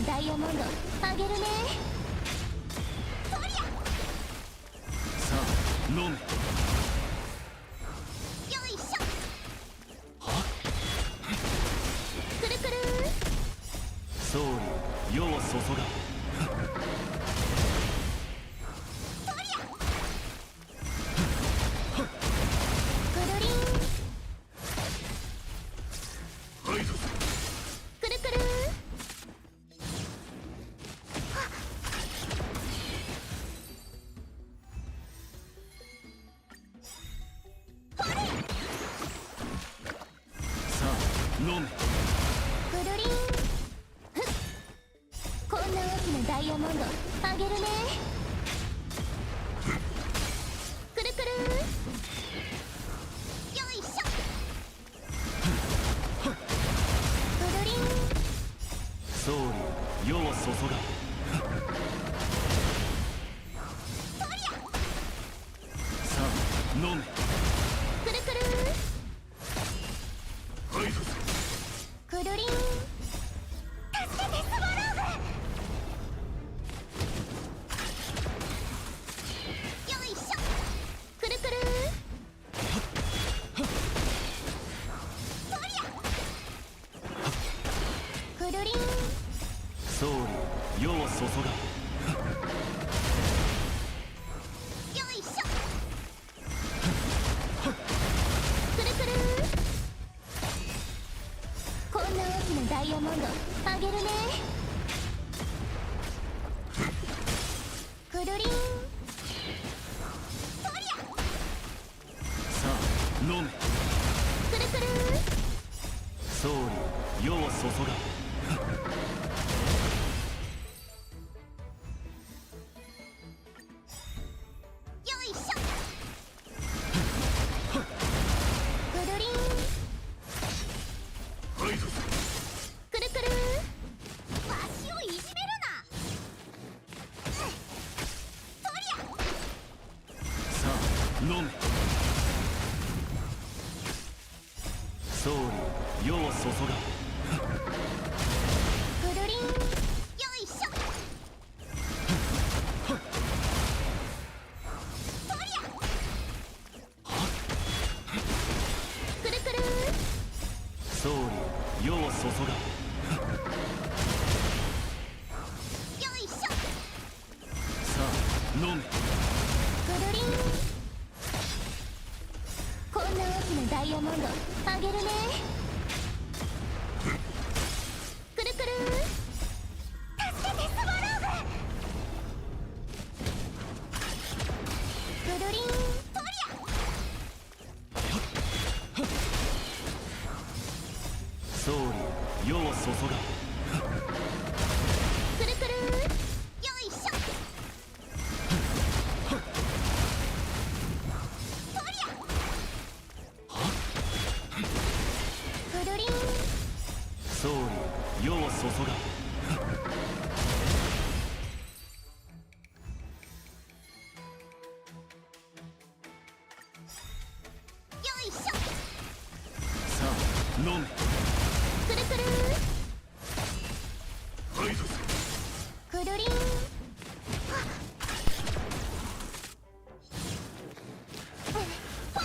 ダイヤモンドあげるね。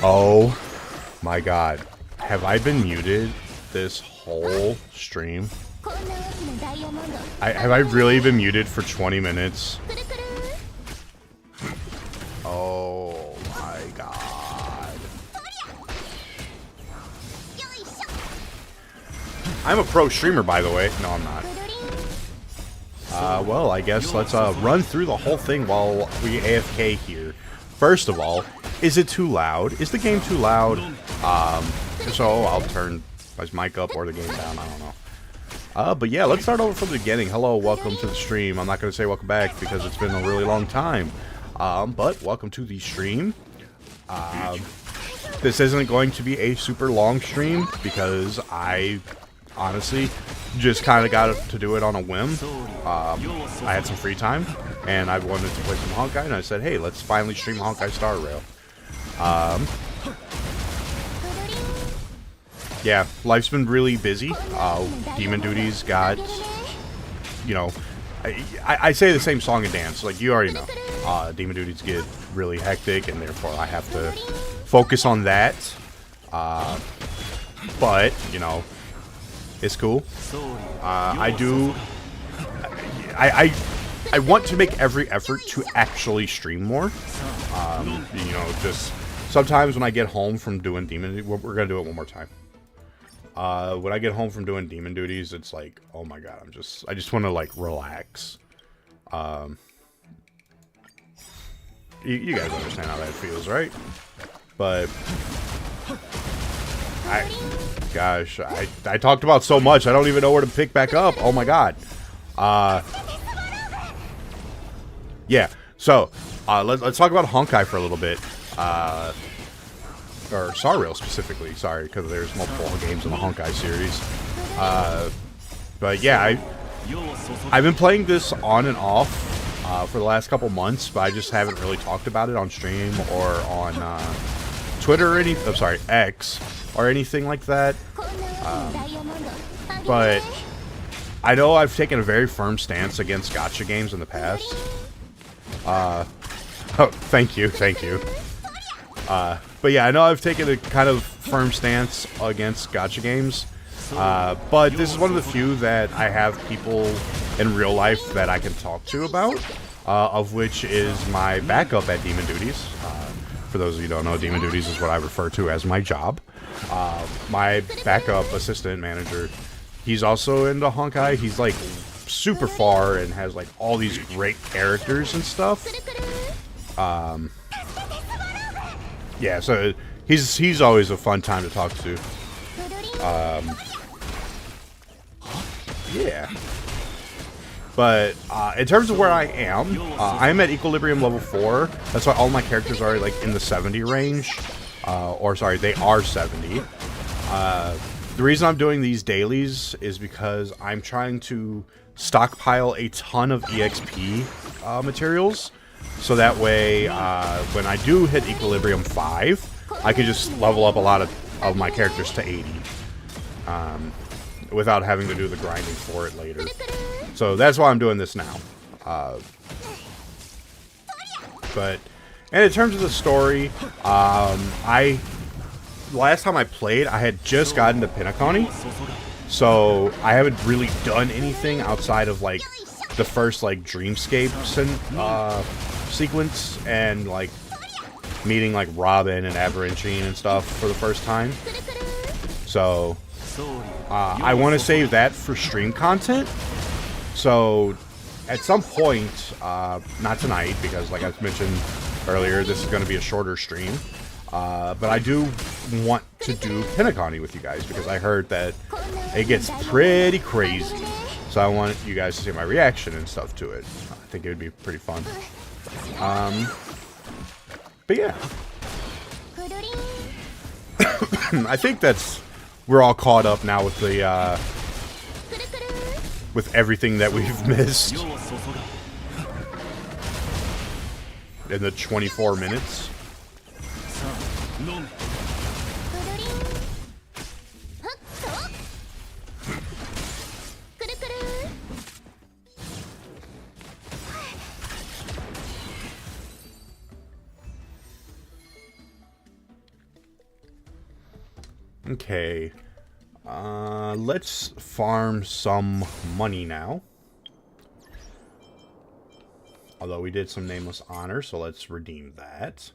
Oh my god. Have I been muted this whole stream? Have I really been muted for 20 minutes? Oh my god. I'm a pro streamer, by the way. No, I'm not. Well, I guess let's run through the whole thing while we AFK here. First of all, is it too loud? Is the game too loud? If so, I'll turn my mic up or the game down. I don't know. But yeah, let's start over from the beginning. Hello, welcome to the stream. I'm not going to say welcome back because it's been a really long time. But welcome to the stream. This isn't going to be a super long stream because I honestly just kind of got to do it on a whim. I had some free time and I wanted to play some Honkai, and I said, hey, let's finally stream Honkai Star Rail. Yeah, life's been really busy. Demon duties got, you know, I say the same song and dance, like you already know. Demon duties get really hectic, and therefore I have to focus on that. But, you know, it's cool. I want to make every effort to actually stream more. You know, just sometimes when I get home from doing demon, we're gonna do it one more time. When I get home from doing demon duties, it's like, oh my god, I just want to like relax. You guys understand how that feels, right? But I talked about so much, I don't even know where to pick back up. Oh my god. Yeah. So let's talk about Honkai for a little bit. Or Star Rail specifically. Sorry, because there's multiple games in the Honkai series. But yeah, I've been playing this on and off for the last couple months, but I just haven't really talked about it on stream or on Twitter or I'm sorry, X or anything like that. But I know I've taken a very firm stance against gacha games in the past. Oh, thank you. But yeah, I know I've taken a kind of firm stance against gacha games. But this is one of the few that I have people in real life that I can talk to about, of which is my backup at Demon Duties. For those of you who don't know, Demon Duties is what I refer to as my job. My backup assistant manager, he's also into Honkai. He's like super far and has like all these great characters and stuff. Yeah, so he's always a fun time to talk to. Yeah. But in terms of where I am at Equilibrium level 4. That's why all my characters are like in the 70 range. Or sorry, they are 70. The reason I'm doing these dailies is because I'm trying to stockpile a ton of EXP materials. So that way, when I do hit Equilibrium 5, I can just level up a lot of my characters to 80. Without having to do the grinding for it later. So that's why I'm doing this now. But, and in terms of the story, last time I played, I had just gotten to Pinaconi. So I haven't really done anything outside of like the first like dreamscapes and sequence and like meeting like Robin and Aberrantine and stuff for the first time. So I want to save that for stream content. So at some point, not tonight because like I mentioned earlier, this is going to be a shorter stream. But I do want to do Pinaconi with you guys because I heard that it gets pretty crazy. So I want you guys to see my reaction and stuff to it. I think it would be pretty fun. But yeah. I think we're all caught up now with the with everything that we've missed in the 24 minutes. Okay, let's farm some money now. Although we did some Nameless Honor, so let's redeem that.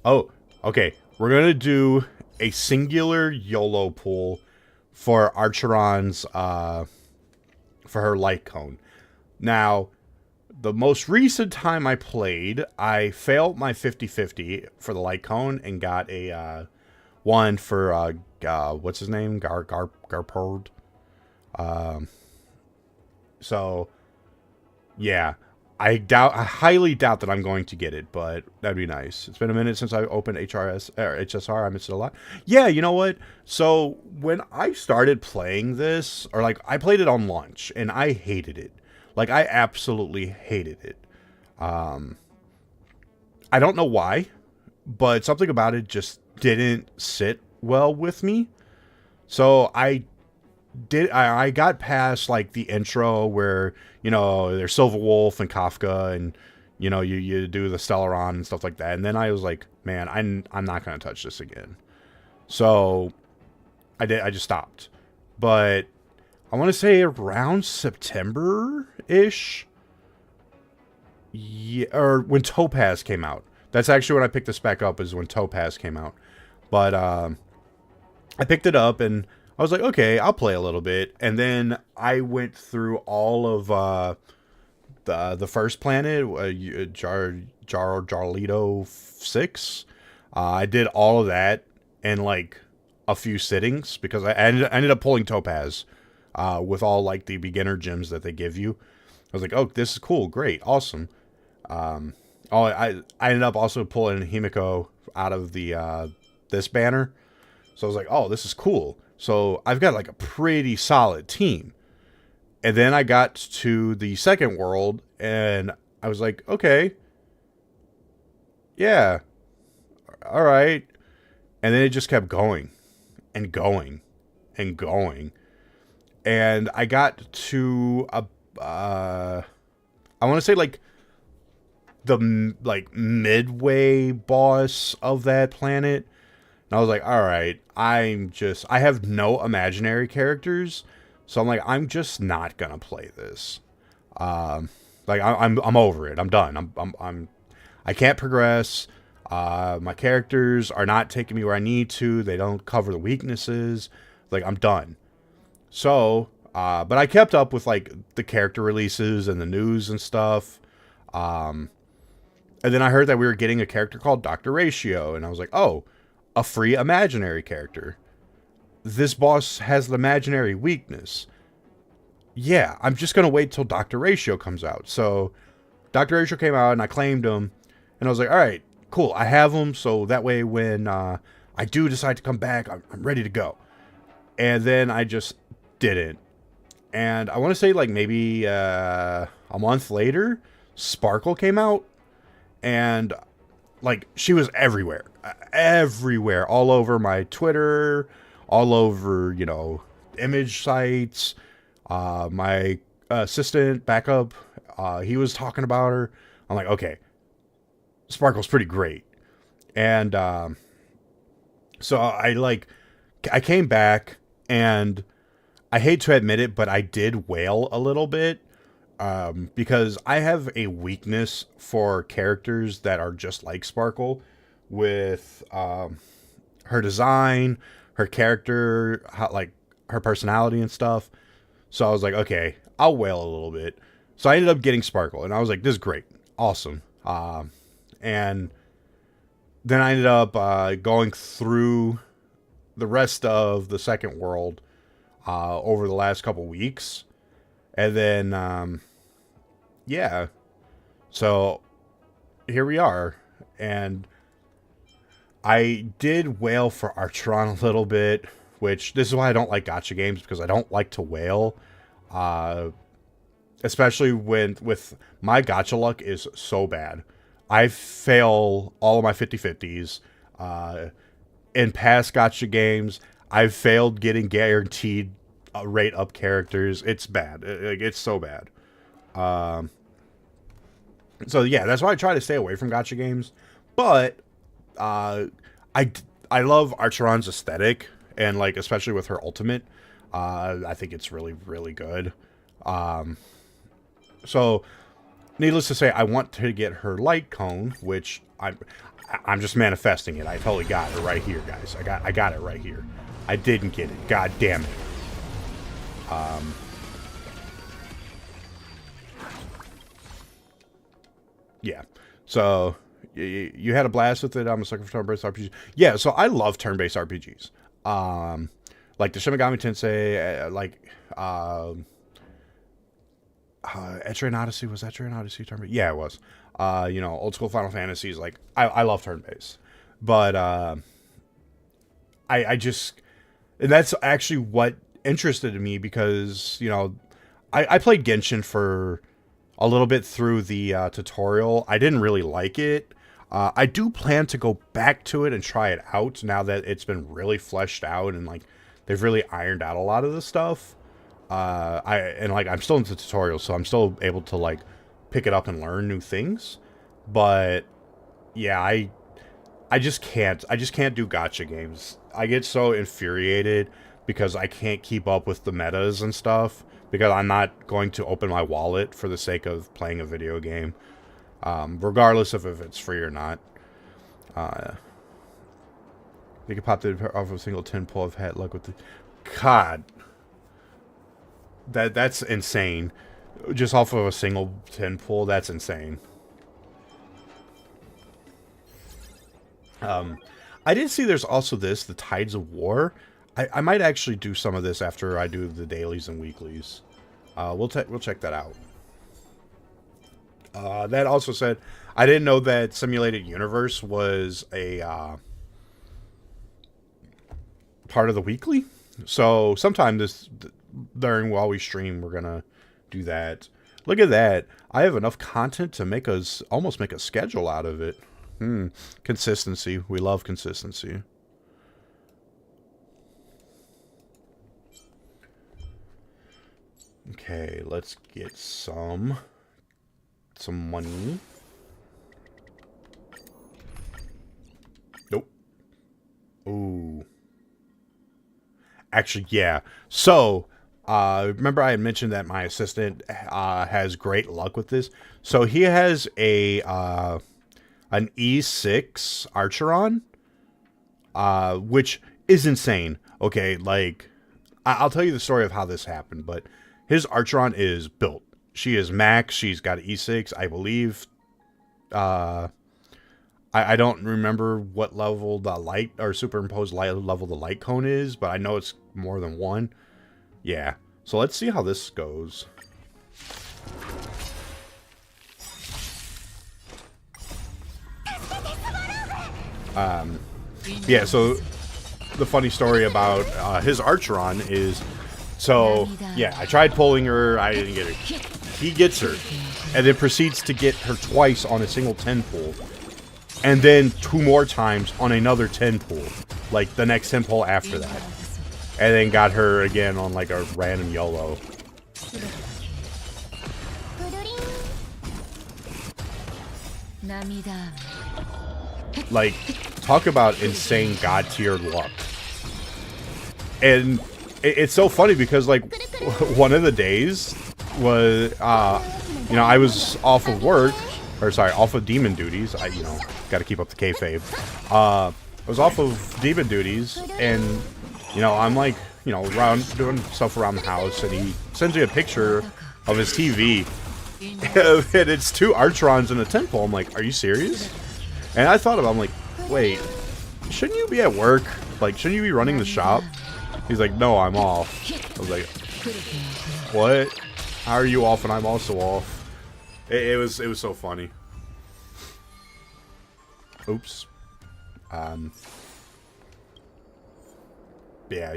Oh, okay. We're going to do a singular YOLO pull for Archeron's, for her light cone. Now, the most recent time I played, I failed my 50-50 for the light cone and got a one for what's his name, Garpord. So yeah, I highly doubt that I'm going to get it, but that'd be nice. It's been a minute since I opened HSR. I missed it a lot. Yeah, you know what? So when I started playing this, or like I played it on launch, and I hated it. Like, I absolutely hated it. I don't know why, but something about it just didn't sit well with me. So I got past like the intro where, you know, there's Silver Wolf and Kafka, and you know, you do the Stellaron and stuff like that. And then I was like, man, I'm not going to touch this again. So I just stopped. But I want to say around September-ish. Yeah, or when Topaz came out. That's actually when I picked this back up, is when Topaz came out. But I picked it up and I was like, okay, I'll play a little bit. And then I went through all of the first planet, Jarlito 6. I did all of that in like a few sittings because I ended up pulling Topaz with all like the beginner gems that they give you. I was like, oh, this is cool, great, awesome. I ended up also pulling Himiko out of the this banner. So I was like, oh, this is cool. So I've got like a pretty solid team. And then I got to the second world and I was like, okay, yeah, all right. And then it just kept going and going and going. And I got to I want to say like the like midway boss of that planet. And I was like, all right, I have no imaginary characters. So I'm like, I'm just not going to play this. Like I'm over it. I'm done. I can't progress. My characters are not taking me where I need to. They don't cover the weaknesses. Like, I'm done. So, but I kept up with like the character releases and the news and stuff. And then I heard that we were getting a character called Dr. Ratio, and I was like, oh, a free imaginary character. This boss has an imaginary weakness. Yeah, I'm just going to wait till Dr. Ratio comes out. So Dr. Ratio came out and I claimed him, and I was like, all right, cool, I have him, so that way when I do decide to come back, I'm ready to go. And then I just didn't. And I want to say like maybe a month later, Sparkle came out, and like she was everywhere, all over my Twitter, all over, you know, image sites. My assistant backup, he was talking about her. I'm like, okay, Sparkle's pretty great. And so I came back, and I hate to admit it, but I did wail a little bit. Because I have a weakness for characters that are just like Sparkle, with her design, her character, like her personality and stuff. So I was like, okay, I'll wail a little bit. So I ended up getting Sparkle, and I was like, this is great, awesome. And then I ended up going through the rest of the second world over the last couple weeks. And then, yeah, so here we are. And I did wail for Artron a little bit, which this is why I don't like gacha games, because I don't like to wail. Especially with my gacha luck is so bad. I fail all of my 50/50s. In past gacha games, I've failed getting guaranteed rate up characters. It's bad. It's so bad. So yeah, that's why I try to stay away from gacha games. But I love Archeron's aesthetic, and like especially with her ultimate, I think it's really, really good. So needless to say, I want to get her light cone, which I'm just manifesting it. I totally got it right here, guys. I got it right here. I didn't get it. God damn it. Yeah. So you had a blast with it. I'm a sucker for turn-based RPGs. Yeah. So I love turn-based RPGs. Like the Shin Megami Tensei, Etrian Odyssey. Was Etrian Odyssey turn-based? Yeah, it was. You know, old school Final Fantasies. Like I love turn-based, but I just, and that's actually what interested me, because you know I played Genshin for a little bit through the tutorial. I didn't really like it. I do plan to go back to it and try it out now that it's been really fleshed out, and like they've really ironed out a lot of the stuff. I'm still into tutorials, so I'm still able to like pick it up and learn new things. But yeah, I just can't do gacha games. I get so infuriated because I can't keep up with the metas and stuff because I'm not going to open my wallet for the sake of playing a video game, regardless of if it's free or not. You can pop it off of a single 10 pull of hat luck with the... God. That's insane. Just off of a single 10 pull, that's insane. I did see there's also this, the Tides of War. I might actually do some of this after I do the dailies and weeklies. We'll check that out. That also said, I didn't know that Simulated Universe was a part of the weekly. So sometime while we stream, we're gonna do that. Look at that. I have enough content to make us almost make a schedule out of it. Consistency. We love consistency. Okay, let's get some money. Nope. Ooh. Actually, yeah. So, remember I had mentioned that my assistant has great luck with this. So he has an E6 Archeron, which is insane. Okay, like, I'll tell you the story of how this happened, but his Archeron is built. She is max. She's got an E6, I believe. I don't remember what level the light or superimposed light level the light cone is, but I know it's more than one. Yeah. So let's see how this goes. Yeah, so the funny story about his Archeron is, so yeah, I tried pulling her, I didn't get her. He gets her, and then proceeds to get her twice on a single 10 pull. And then 2 more times on another 10 pull. Like, the next 10 pull after that. And then got her again on, like, a random YOLO. Like, talk about insane god-tiered luck. And it's so funny because, like, one of the days was, you know, I was off of work. Or, sorry, off of demon duties. You know, gotta keep up the kayfabe. I was off of demon duties, and, you know, I'm like, you know, doing stuff around the house, and he sends me a picture of his TV, and it's 2 Archerons and a 10 pull. I'm like, are you serious? And I thought about it, I'm like, wait, shouldn't you be at work? Like, shouldn't you be running the shop? He's like, no, I'm off. I was like, what? How are you off and I'm also off? It was so funny. Oops. Yeah,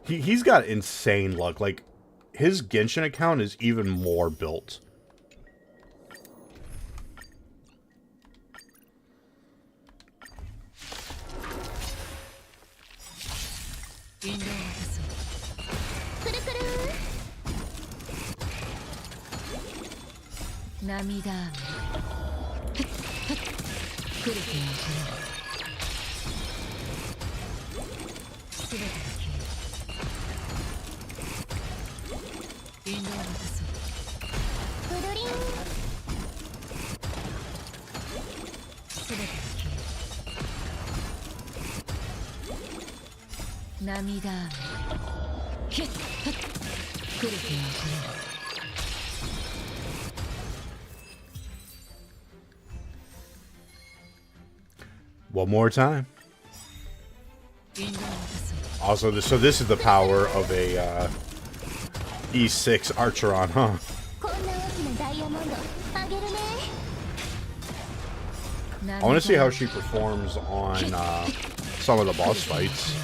he's got insane luck. Like, his Genshin account is even more built. One more time. Also, this is the power of a E6 Archeron, huh? I want to see how she performs on some of the boss fights.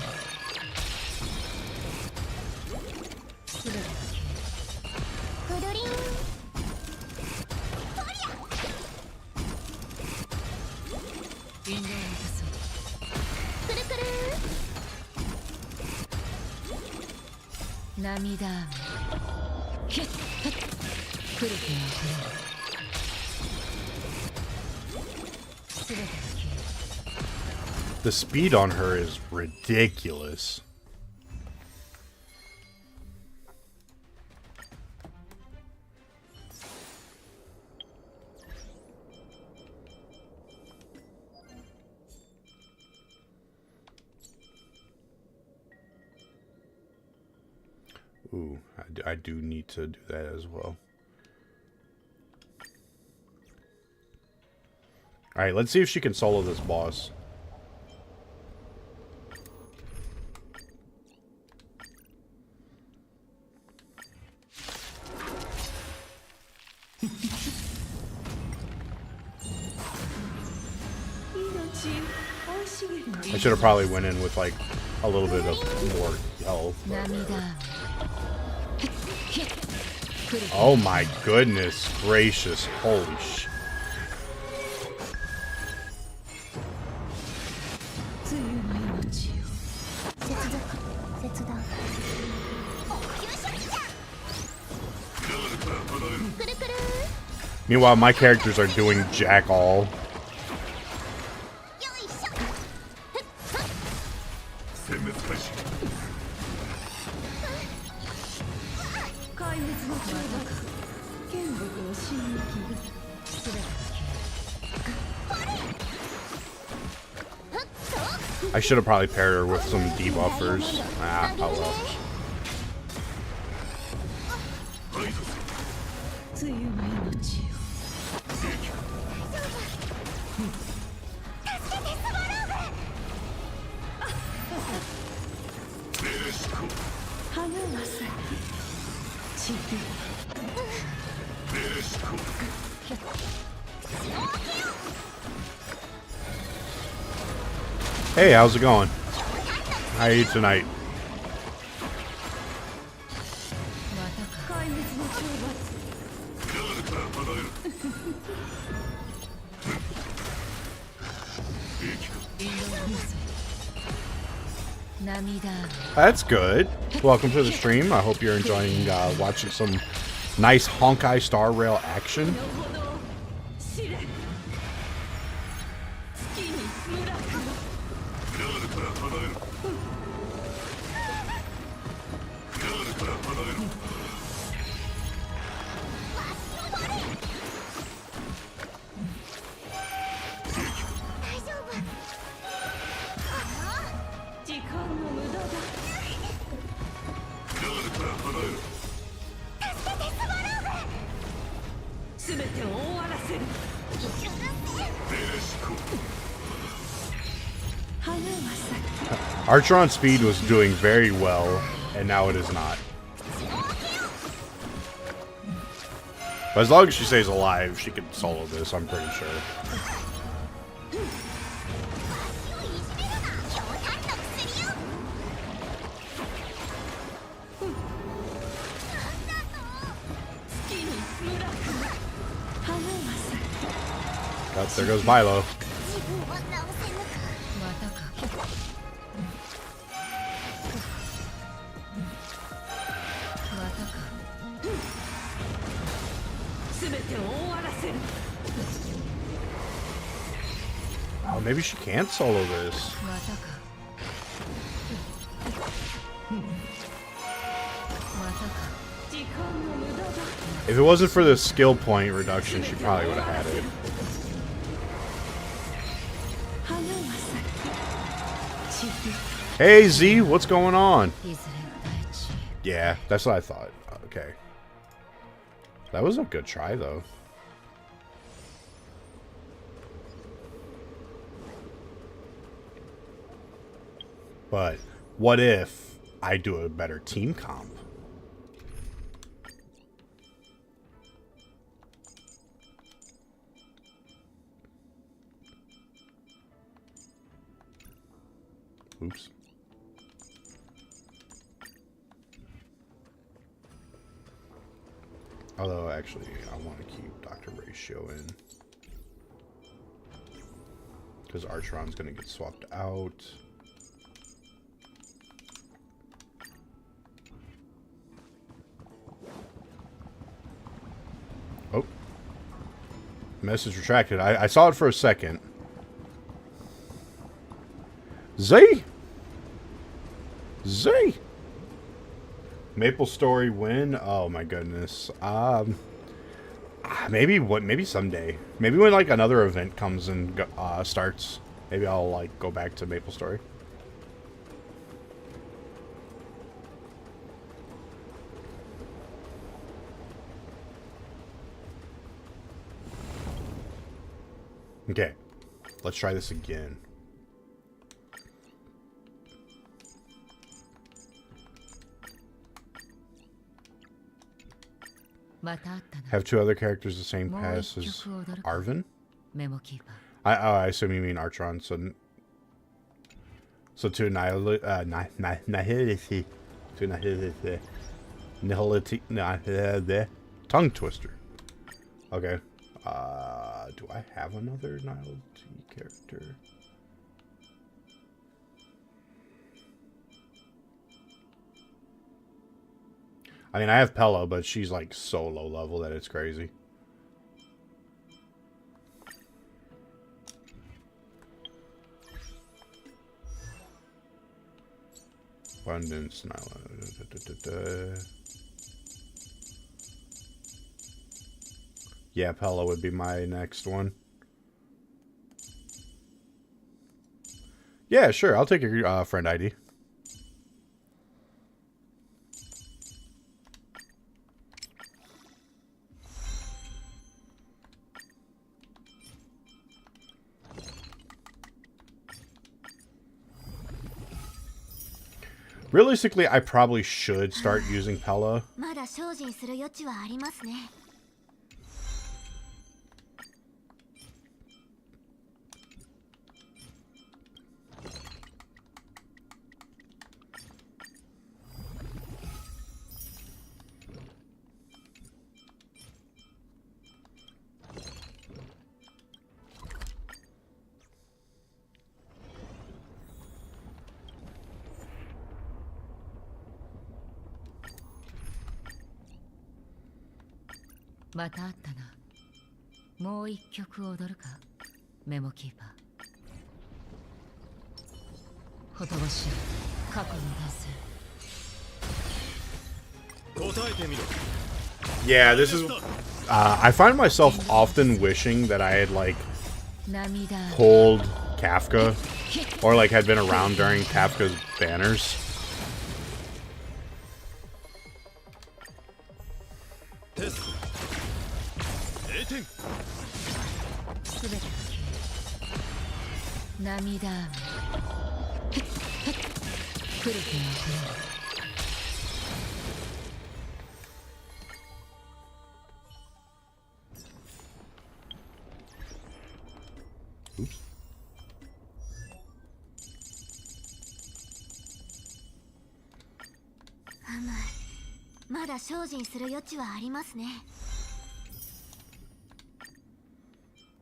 The speed on her is ridiculous. Ooh, I do need to do that as well. Alright, let's see if she can solo this boss. I should have probably went in with like a little bit of more health. Oh my goodness gracious, holy sh... Meanwhile, my characters are doing jack all. I should have probably paired her with some debuffers. Ah, oh well. Hey, how's it going? How are you tonight? That's good. Welcome to the stream. I hope you're enjoying watching some nice Honkai Star Rail action. Archer speed was doing very well, and now it is not. But as long as she stays alive, she can solo this, I'm pretty sure. Oh, there goes Milo. Oh, maybe she can't solo this. If it wasn't for the skill point reduction, she probably would have had it. Hey Z, what's going on? Yeah, that's what I thought. Okay. That was a good try though. But what if I do a better team comp? Oops. Although, actually, I want to keep Dr. Ratio in. Because Archeron's going to get swapped out. Message retracted. I saw it for a second. Z! Z! Maple Story win? Oh my goodness. Maybe someday. Maybe when like another event comes and starts. Maybe I'll like go back to Maple Story. Okay. Let's try this again. Have two other characters the same pass as Arvin? I assume you mean Archon. So to nihility, tongue twister. Okay. Do I have another nihility character? I mean, I have Pella, but she's like so low level that it's crazy. Abundance, yeah, Pella would be my next one. Yeah, sure. I'll take your friend ID. Realistically, I probably should start using Pella. Yeah, this is... I find myself often wishing that I had, like, pulled Kafka, or, like, had been around during Kafka's banners. Oops.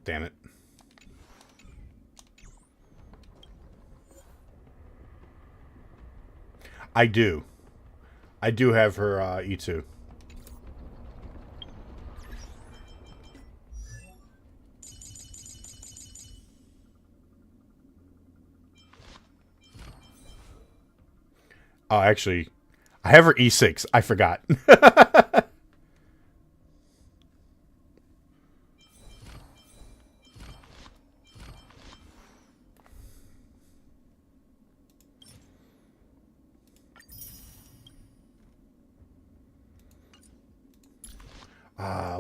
Damn it. I do. I do have her E2. Oh, actually, I have her E6. I forgot.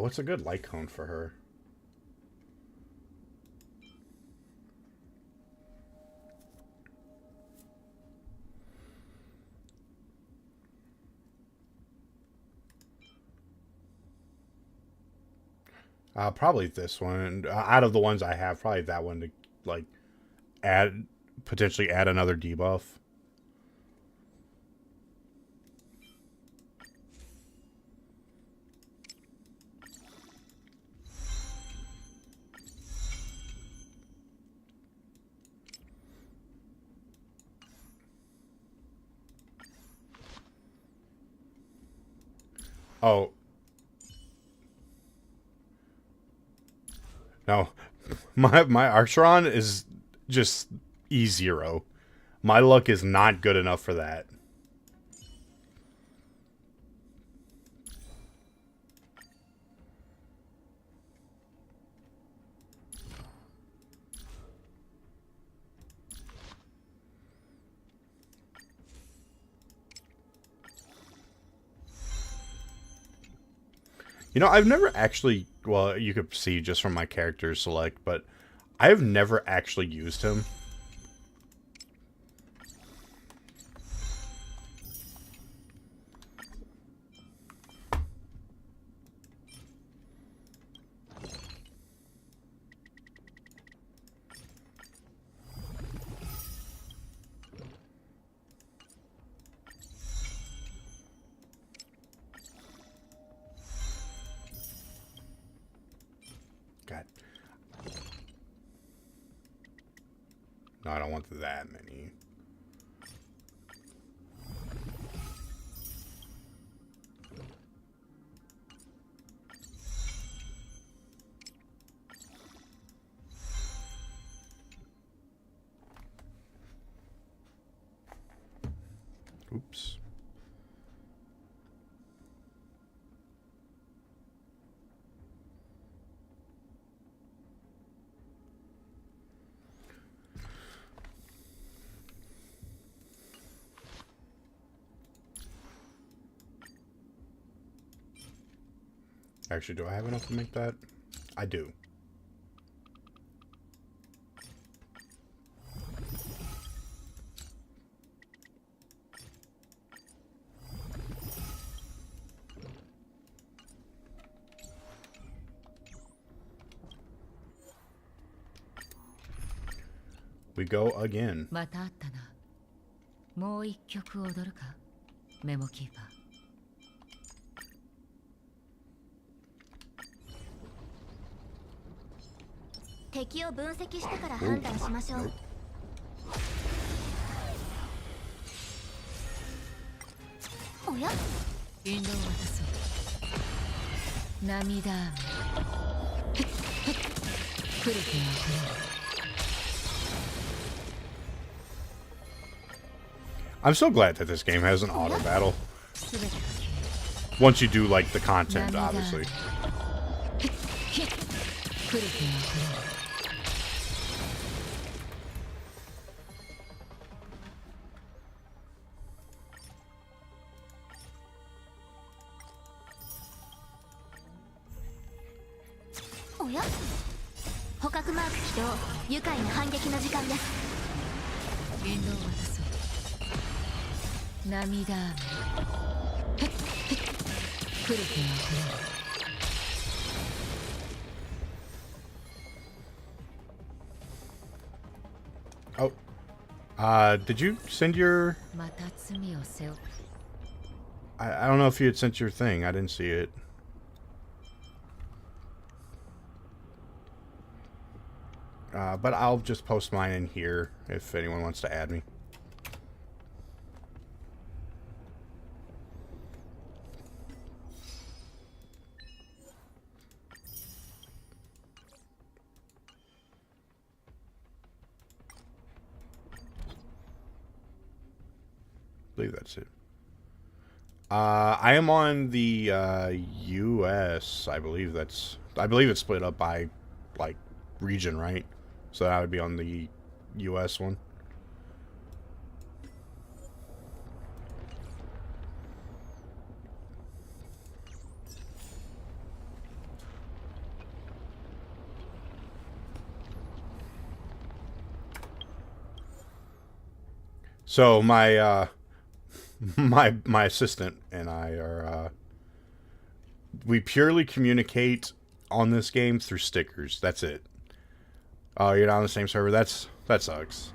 What's a good light cone for her? Probably this one. Out of the ones I have, probably that one to, like, potentially add another debuff. Oh. No, my Archeron is just E0. My luck is not good enough for that. You know, I've never actually, well, you could see just from my character select, but I have never actually used him. God. No, I don't want that many. Oops. Actually, do I have enough to make that? I do. We go again. またあったな。もう一曲踊るか、メモキーパー。敵を分析してから判断しましょう。おや？引導を渡そう。涙雨。来る気が来る。I'm so glad that this game has an auto battle. Once you do like the content, obviously. Oh yeah? 捕獲マーク起動。愉快な反撃の時間です。引導を渡そう。涙雨。来る気が来る。Oh, did you send your? また罪を背負う。I don't know if you had sent your thing. I didn't see it. But I'll just post mine in here if anyone wants to add me. I believe that's it. I am on the US. I believe it's split up by like region, right? So that would be on the US one. So my my assistant and I are we purely communicate on this game through stickers. That's it. Oh, you're not on the same server? That sucks.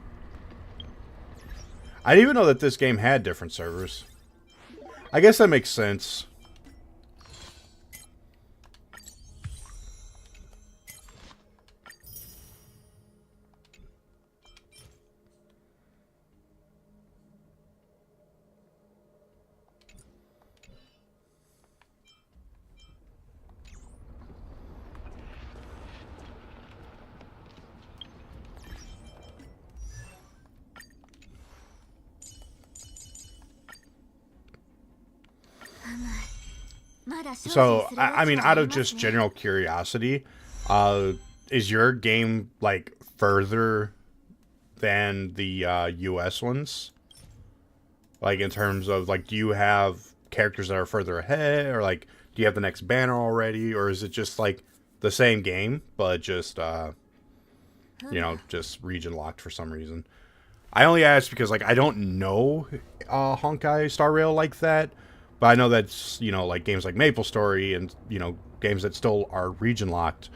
I didn't even know that this game had different servers. I guess that makes sense. So, I mean, out of just general curiosity, is your game, like, further than the US ones? Like, in terms of, like, do you have characters that are further ahead? Or, like, do you have the next banner already? Or is it just, like, the same game, but just, you know, just region locked for some reason? I only asked because, like, I don't know Honkai Star Rail like that. But I know that's, you know, like, games like MapleStory and, you know, games that still are region locked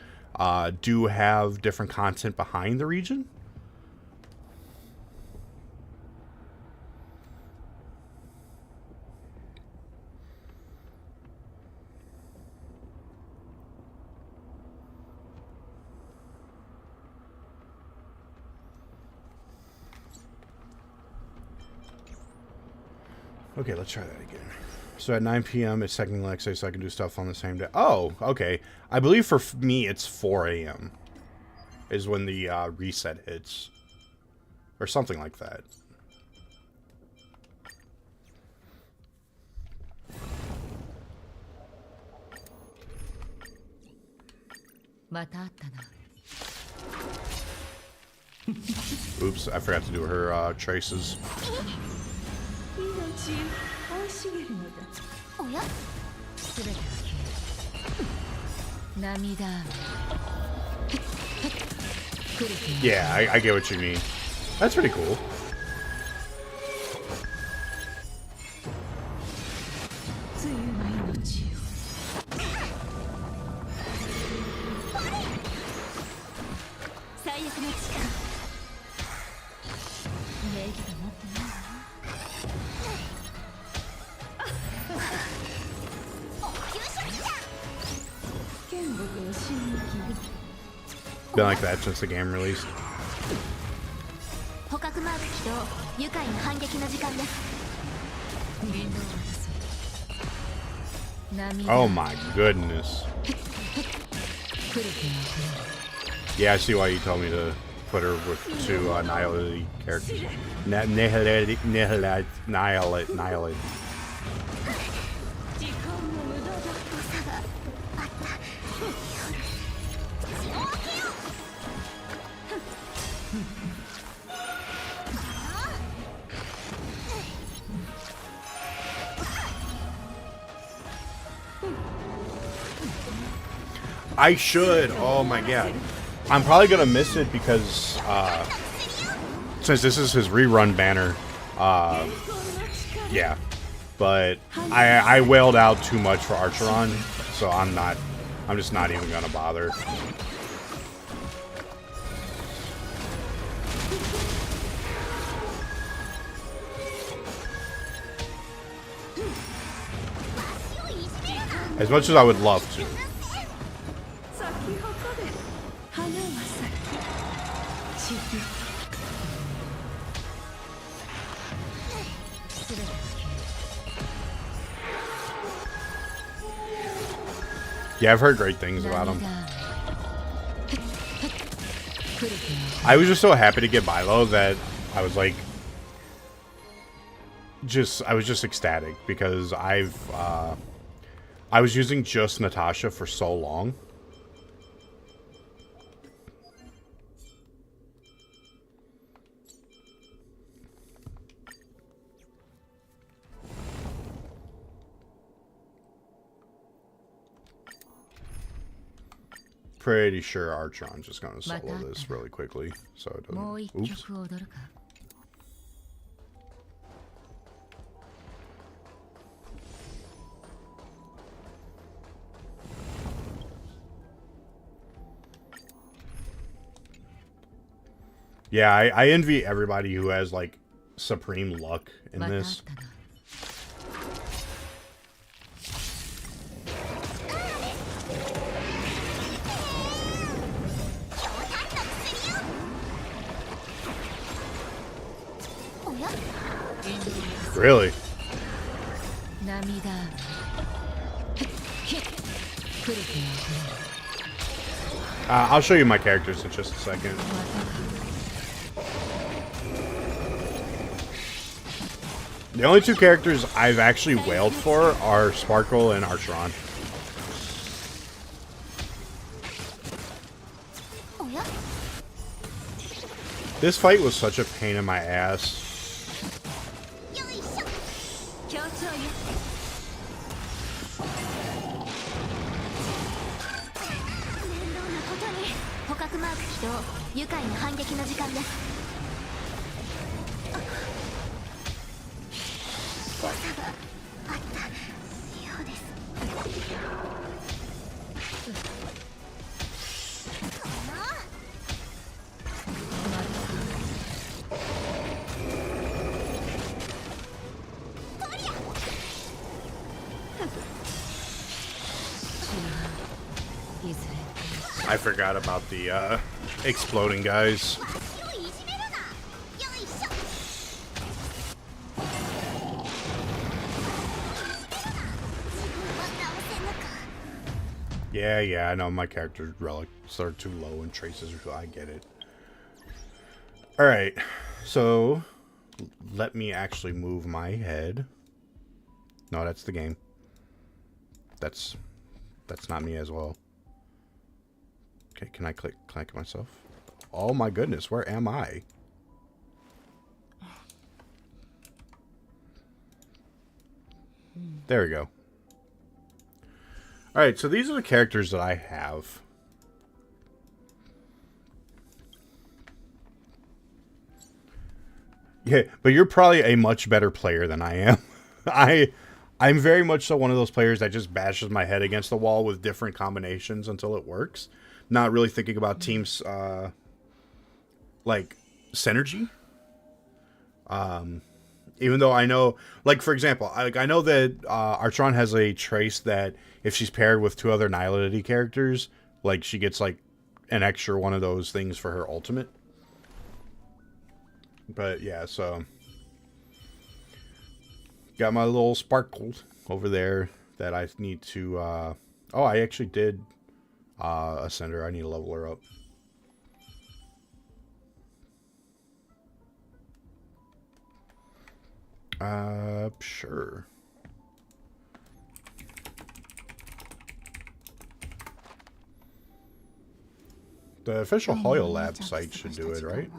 do have different content behind the region. Okay, let's try that again. So at 9 p.m. it's technically like say so I can do stuff on the same day. Oh, okay. I believe for me it's 4 a.m. is when the reset hits. Or something like that. Oops, I forgot to do her traces. おや Yeah, I get what you mean. That's pretty cool. Been like that since the game released. 捕獲マーク起動愉快な反撃の時間です Oh my goodness. Yeah, I see why you told me to put her with two Annihilate characters. Annihilate. I should. Oh my god. I'm probably gonna miss it because since this is his rerun banner, yeah. But I wailed out too much for Archeron, so I'm just not even gonna bother. As much as I would love to. Yeah, I've heard great things about him. I was just so happy to get Milo that I was like, I was just ecstatic because I was using just Natasha for so long. Pretty sure Archeron's just gonna solo this really quickly, so it doesn't. Oops. Yeah, I envy everybody who has like supreme luck in this. Really? I'll show you my characters in just a second. The only two characters I've actually wailed for are Sparkle and Archeron. This fight was such a pain in my ass. よいしょ。協調よ。面倒なことに。捕獲マーク起動。愉快な反撃の時間です。誤差があったようです。いずれ I forgot about the exploding guys. 足をいじめるな。よいしょ。 Yeah, I know my character's relics are too low and traces, I get it. Alright, so let me actually move my head. No, that's the game. That's not me as well. Okay, can I click myself? Oh my goodness, where am I? There we go. Alright, so these are the characters that I have. Yeah, but you're probably a much better player than I am. I'm very much so one of those players that just bashes my head against the wall with different combinations until it works. Not really thinking about teams like synergy. Even though I know, like, for example, I know that Artron has a trace that if she's paired with two other Nihility characters, like, she gets, like, an extra one of those things for her ultimate. But, yeah, so. Got my little sparkle over there that I need to, oh, I actually did ascend her. I need to level her up. Sure. The official Hoyle Lab site should do it, right?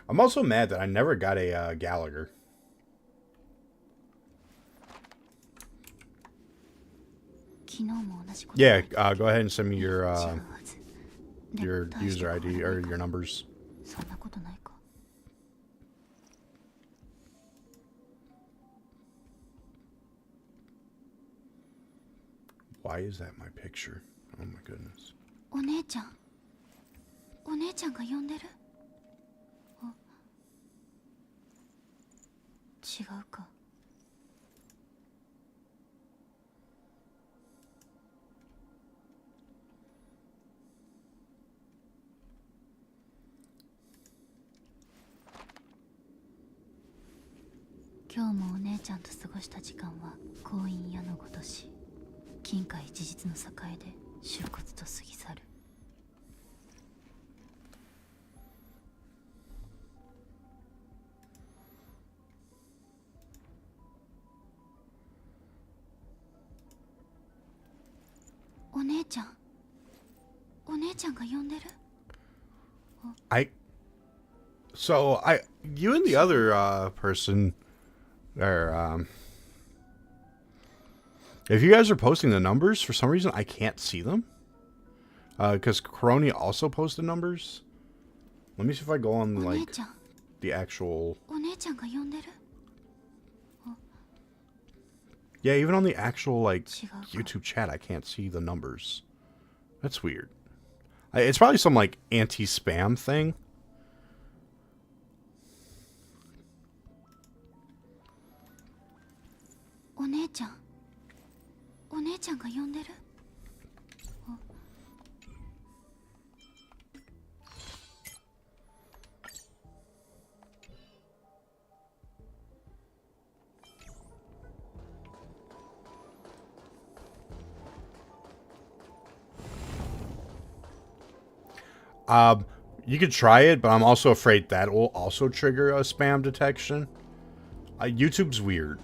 I'm also mad that I never got a Gallagher. Yeah, go ahead and send me your user ID or your numbers. Why is that my picture? Oh my goodness. お姉ちゃんが呼んでる。違うか。今日もお姉ちゃんと過ごした時間は婚姻矢のごとし、金塊一日の栄で終骨と過ぎ去る。お姉ちゃんが呼んでる。You and the other person, or if you guys are posting the numbers, for some reason I can't see them. Because Coroni also posted numbers. Let me see if I go on like the actual. Yeah, even on the actual like YouTube chat, I can't see the numbers. That's weird. It's probably some like anti-spam thing. You could try it, but I'm also afraid that will also trigger a spam detection. YouTube's weird.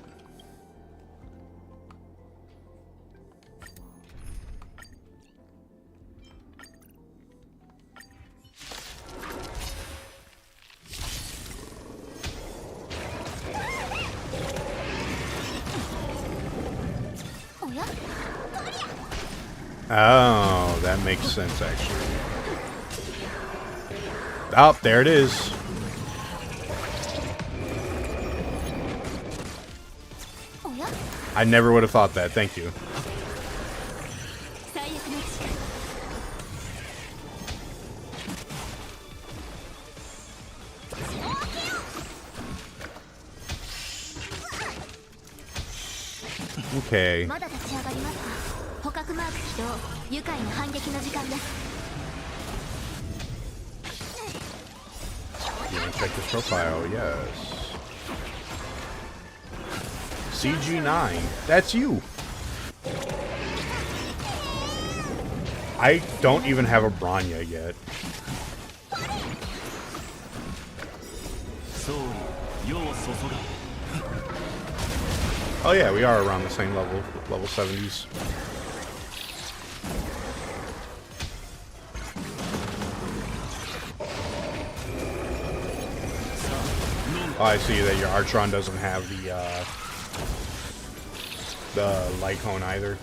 Oh, that makes sense, actually. Oh, there it is. I never would have thought that. Thank you. Okay. You wanna check this profile? Yes. CG9. That's you. I don't even have a Branya yet. Oh yeah, we are around the same level, level 70s. Oh, I see that your Artron doesn't have the light cone either.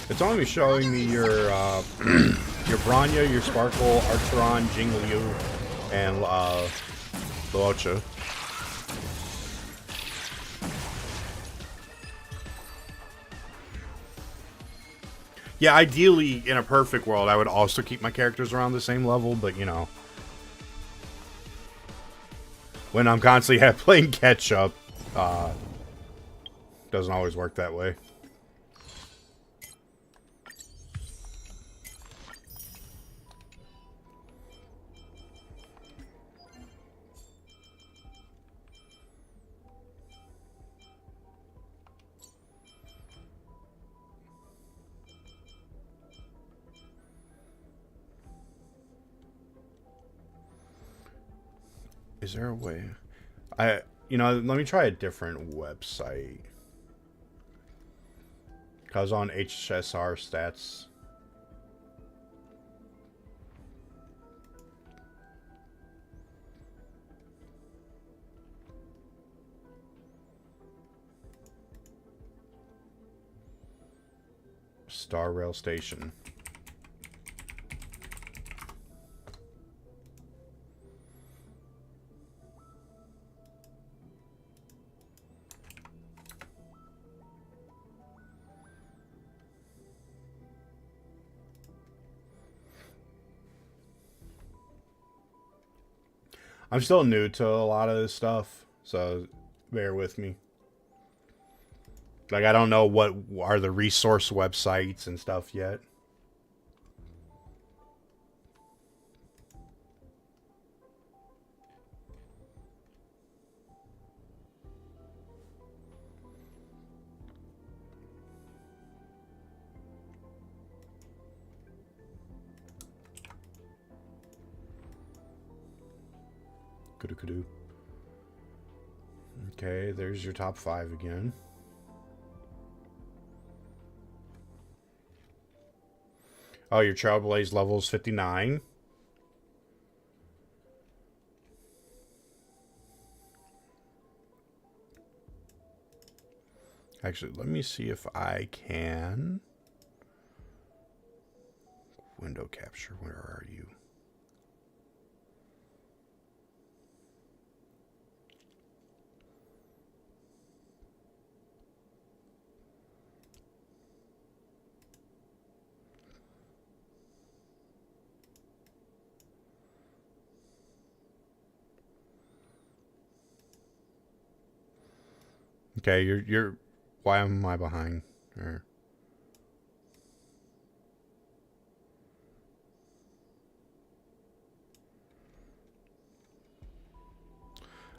It's only showing me your your Branya, your Sparkle, Artron, Jingliu, and Luocha. Yeah, ideally, in a perfect world, I would also keep my characters around the same level, but, you know. When I'm constantly playing catch-up, doesn't always work that way. Is there a way? You know, let me try a different website. Cause on HSR stats. Star Rail Station. I'm still new to a lot of this stuff, so bear with me. Like, I don't know what are the resource websites and stuff yet. Kudu. Okay, there's your top 5 again. Oh, your Trailblazer level is 59. Actually, let me see if I can. Window capture, where are you? Okay, you're why am I behind? Or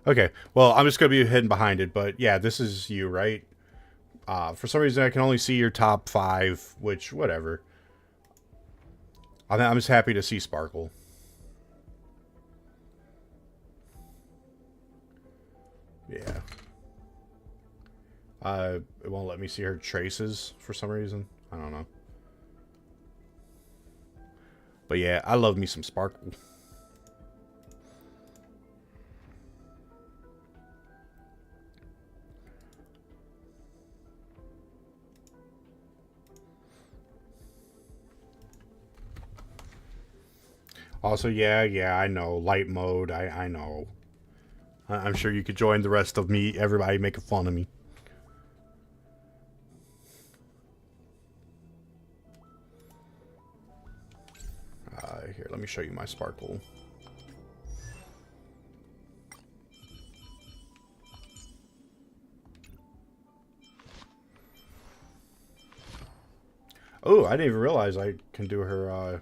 Okay, well, I'm just going to be hidden behind it, but yeah, this is you, right? For some reason, I can only see your top 5, which, whatever. I'm just happy to see Sparkle. Yeah. It won't let me see her traces for some reason. I don't know. But yeah, I love me some Sparkle. Also, yeah, I know. Light mode, I know. I'm sure you could join the rest of me, everybody making fun of me. Here, let me show you my Sparkle. Oh, I didn't even realize I can do her,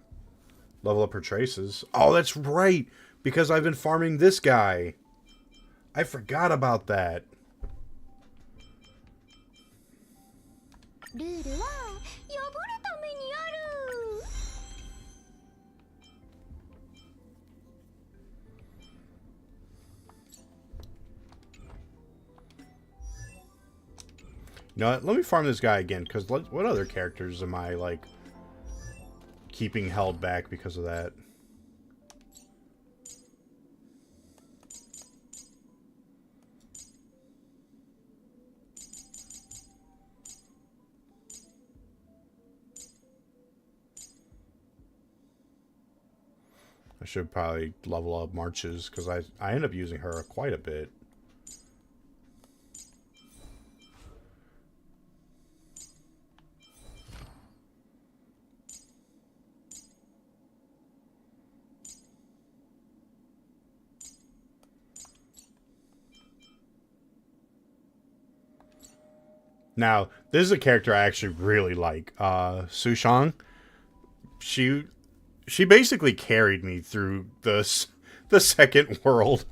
level up her traces. Oh, that's right! Because I've been farming this guy. I forgot about that. ルールは破るためにある。 You know what? Let me farm this guy again, because what other characters am I, like, keeping held back because of that? I should probably level up Marches, because I end up using her quite a bit. Now, this is a character I actually really like. Sushang. She basically carried me through the second world.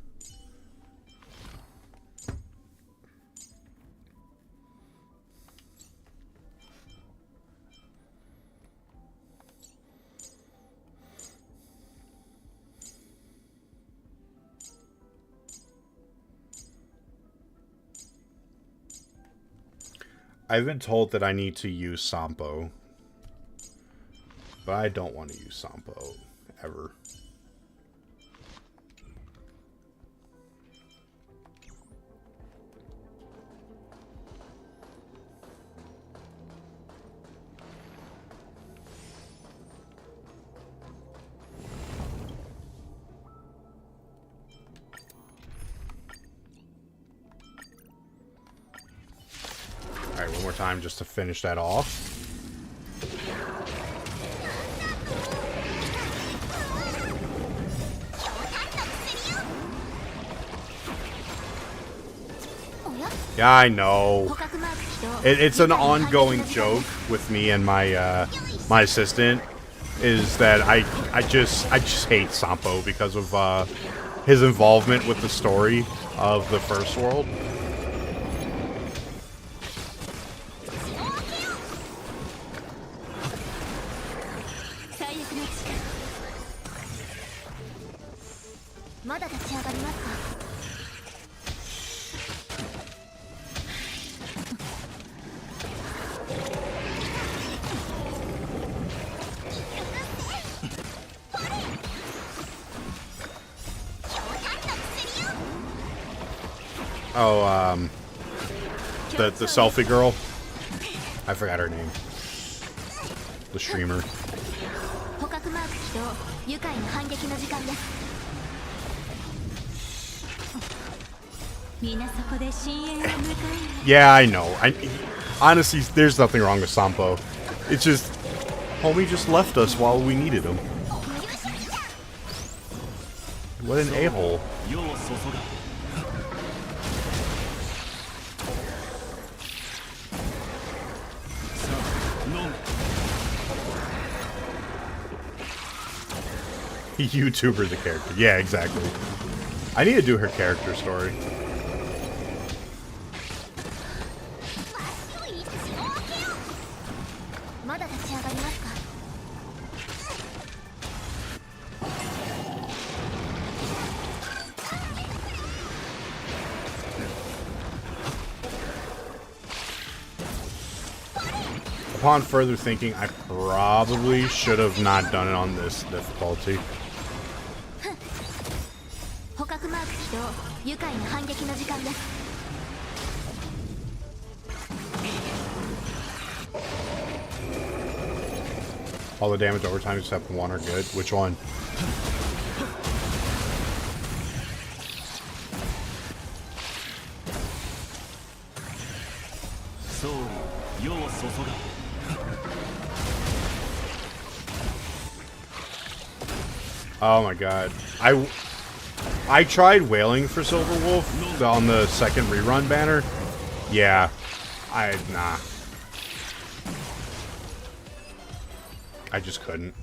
I've been told that I need to use Sampo. But I don't want to use Sampo. Ever. Alright, one more time just to finish that off. Yeah, I know. It's an ongoing joke with me and my my assistant is that I just hate Sampo because of his involvement with the story of the first world. Oh, the selfie girl. I forgot her name. The streamer. Yeah, I know. Honestly, there's nothing wrong with Sampo. It's just, homie just left us while we needed him. What an a-hole. YouTuber the character. Yeah, exactly. I need to do her character story. Upon further thinking, I probably should have not done it on this difficulty. All the damage over time except one are good. Which one? Oh my god. I tried wailing for Silver Wolf on the second rerun banner. Yeah. Nah. I just couldn't.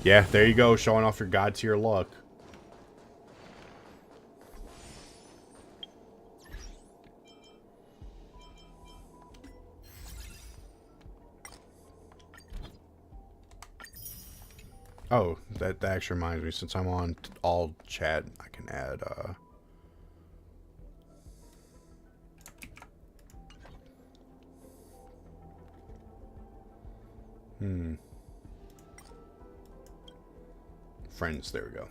Yeah, there you go, showing off your god tier luck. Oh, that actually reminds me, since I'm on all chat, I can add friends, there we go.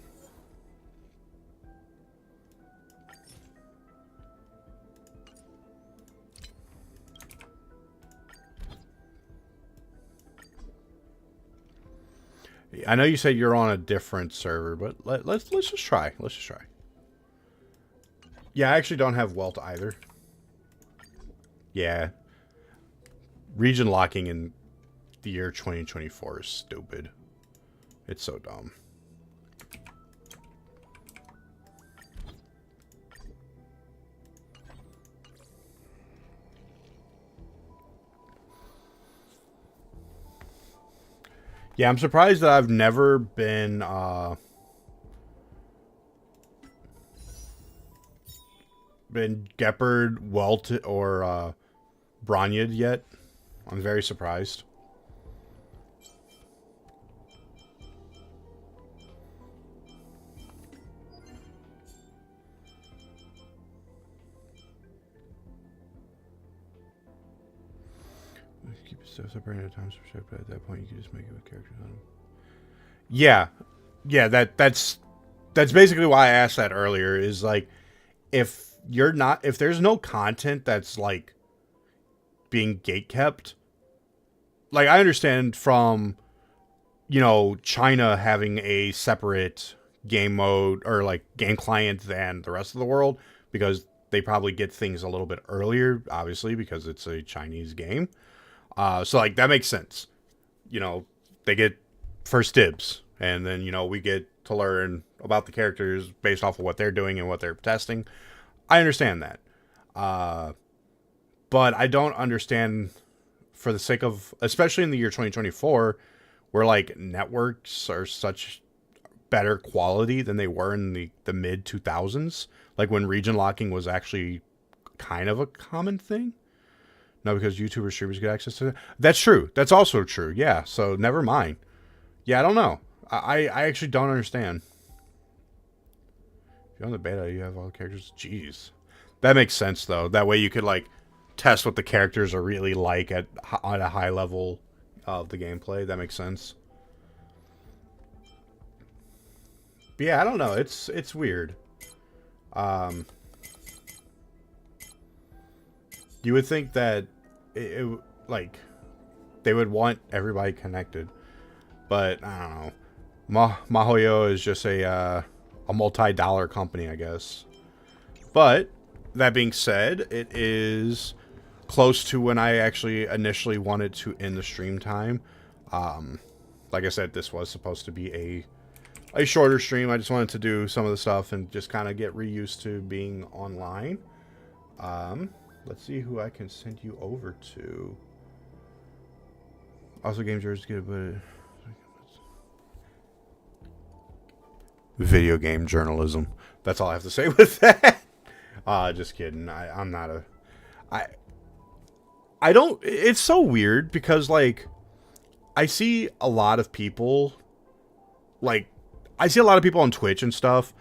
I know you said you're on a different server, but let's just try. Let's just try. Yeah, I actually don't have Welt either. Yeah. Region locking in the year 2024 is stupid. It's so dumb. Yeah, I'm surprised that I've never been Gepard, Welt, or Bronyid yet. I'm very surprised. Keep it so separated at times, but at that point you can just make it with characters on them. Yeah, yeah. That's basically why I asked that earlier. Is like, if there's no content that's like being gatekept, like I understand from, you know, China having a separate game mode or like game client than the rest of the world, because they probably get things a little bit earlier, obviously, because it's a Chinese game. So like that makes sense. You know, they get first dibs, and then, you know, we get to learn about the characters based off of what they're doing and what they're testing. I understand that. But I don't understand, for the sake of, especially in the year 2024, where like networks are such better quality than they were in the mid 2000s, like when region locking was actually kind of a common thing. No, because YouTubers, streamers get access to that. That's true. That's also true. Yeah. So never mind. Yeah, I don't know. I actually don't understand. If you're on the beta, you have all the characters. Jeez. That makes sense, though. That way you could, like, test what the characters are really like on a high level of the gameplay. That makes sense. But yeah, I don't know. It's weird. You would think that it like they would want everybody connected, but I don't know. MaHoYo is just a multi-dollar company, I guess. But that being said, it is close to when I actually initially wanted to end the stream time. Like I said, this was supposed to be a shorter stream. I just wanted to do some of the stuff and just kind of get reused to being online. Let's see who I can send you over to. Also, game journalists get but video game journalism. That's all I have to say with that. Just kidding. I'm not a. I don't. It's so weird because like, I see a lot of people. Like, I see a lot of people on Twitch and stuff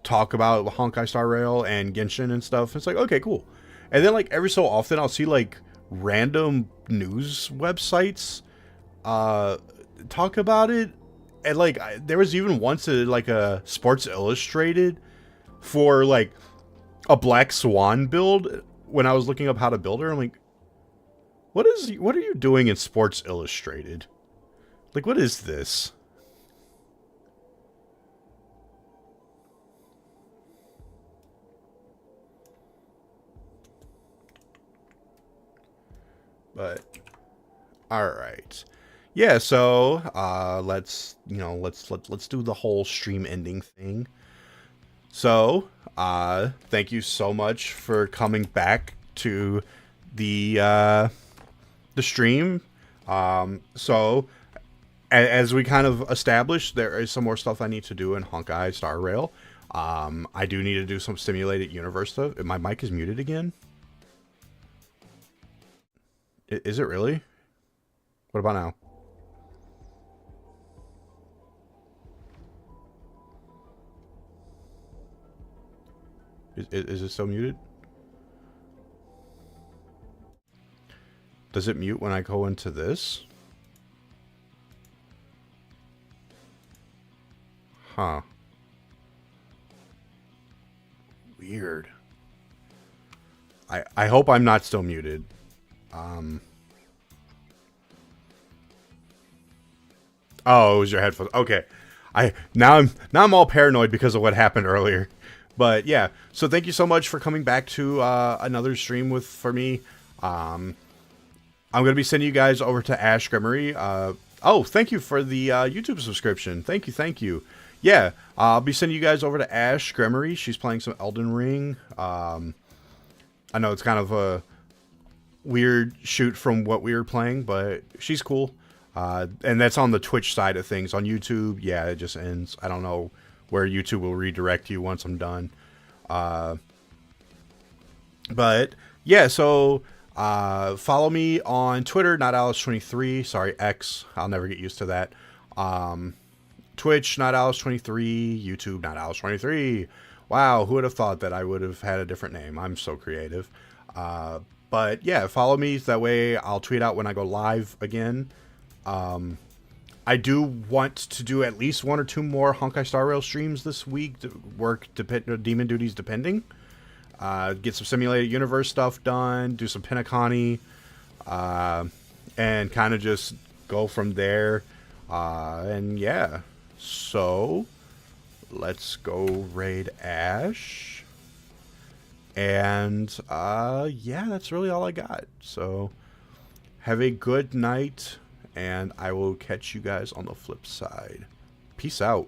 talk about Honkai Star Rail and Genshin and stuff. It's like, okay, cool. And then like every so often I'll see like random news websites talk about it. And like there was even once like a Sports Illustrated for like a Black Swan build when I was looking up how to build her. I'm like, what are you doing in Sports Illustrated? Like, what is this? But all right. Yeah, so let's do the whole stream ending thing. So, thank you so much for coming back to the stream. So as we kind of established, there is some more stuff I need to do in Honkai Star Rail. I do need to do some simulated universe stuff. My mic is muted again. Is it really? What about now? Is it still muted? Does it mute when I go into this? Huh. Weird. I hope I'm not still muted. Oh, it was your headphones. Okay. Now I'm all paranoid because of what happened earlier. But yeah, so thank you so much for coming back to another stream for me. I'm gonna be sending you guys over to Ash Grimmery. Oh, thank you for the YouTube subscription. Thank you. Yeah, I'll be sending you guys over to Ash Grimmery. She's playing some Elden Ring. I know it's kind of a weird shoot from what we were playing, but she's cool. And that's on the Twitch side of things. On YouTube, yeah, it just ends. I don't know where YouTube will redirect you once I'm done. But yeah, so follow me on Twitter, NotAlice23. Sorry, X. I'll never get used to that. Twitch, NotAlice23. YouTube, NotAlice23. Wow, who would have thought that I would have had a different name? I'm so creative. But yeah, follow me. That way I'll tweet out when I go live again. I do want to do at least 1 or 2 more Honkai Star Rail streams this week to work demon duties depending. Get some simulated universe stuff done, do some Pinacani, and kind of just go from there. And yeah, so let's go raid Ash. And yeah, that's really all I got. So have a good night. And I will catch you guys on the flip side. Peace out.